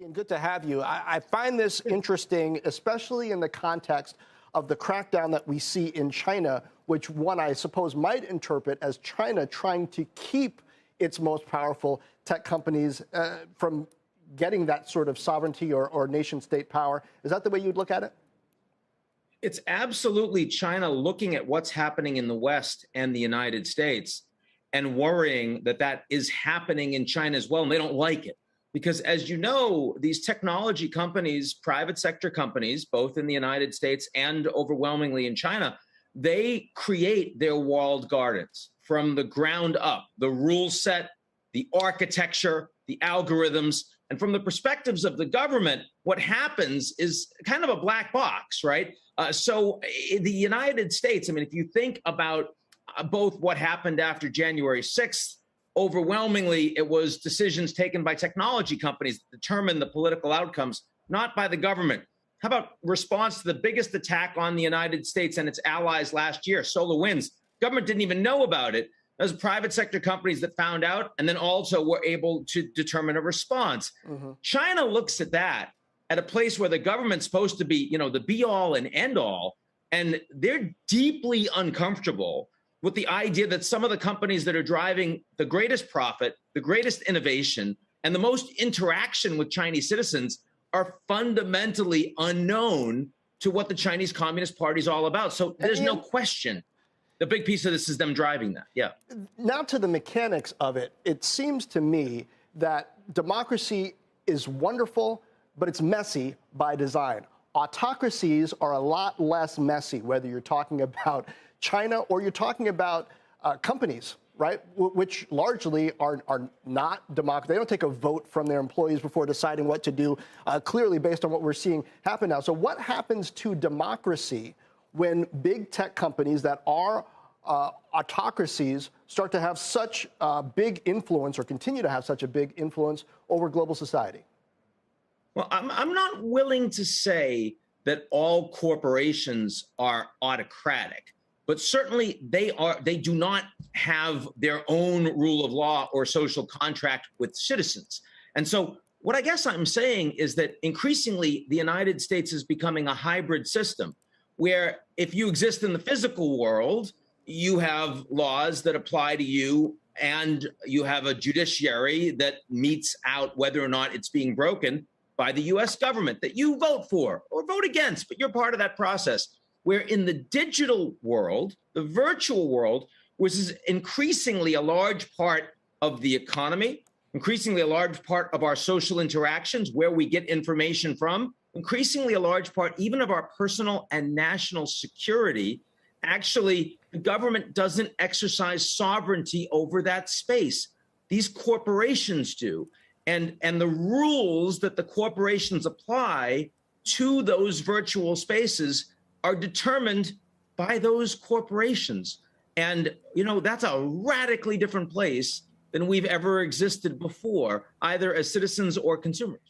And good to have you. I find this interesting, especially in the context of the crackdown that we see in China, which one I suppose might interpret as China trying to keep its most powerful tech companies from getting that sort of sovereignty or nation state power. Is that the way you'd look at it? It's absolutely China looking at what's happening in the West and the United States and worrying that that is happening in China as well. And they don't like it. Because as you know, these technology companies, private sector companies, both in the United States and overwhelmingly in China, they create their walled gardens from the ground up, the rule set, the architecture, the algorithms. And from the perspectives of the government, what happens is kind of a black box, right? So the United States, I mean, if you think about both what happened after January 6th, overwhelmingly, it was decisions taken by technology companies that determine the political outcomes, not by the government. How about response to the biggest attack on the United States and its allies last year, SolarWinds? Government didn't even know about it. Those private sector companies that found out and then also were able to determine a response. China looks at that at a place where the government's supposed to be, the be all and end all, and they're deeply uncomfortable with the idea that some of the companies that are driving the greatest profit, the greatest innovation, and the most interaction with Chinese citizens are fundamentally unknown to what the Chinese Communist Party is all about. So there's no question. The big piece of this is them driving that. Yeah. Now to the mechanics of it, it seems to me that democracy is wonderful, but it's messy by design. Autocracies are a lot less messy, whether you're talking about China or you're talking about companies, right, which largely are not democratic. They don't take a vote from their employees before deciding what to do, clearly based on what we're seeing happen now. So what happens to democracy when big tech companies that are autocracies start to have such big influence or continue to have such a big influence over global society? Well, I'm not willing to say that all corporations are autocratic, but certainly they do not have their own rule of law or social contract with citizens. And so what I guess I'm saying is that increasingly the United States is becoming a hybrid system where if you exist in the physical world, you have laws that apply to you and you have a judiciary that metes out whether or not it's being broken by the US government that you vote for or vote against, but you're part of that process. Where in the digital world, the virtual world, which is increasingly a large part of the economy, increasingly a large part of our social interactions, where we get information from, increasingly a large part even of our personal and national security, actually the government doesn't exercise sovereignty over that space. These corporations do. And the rules that the corporations apply to those virtual spaces are determined by those corporations. And, that's a radically different place than we've ever existed before, either as citizens or consumers.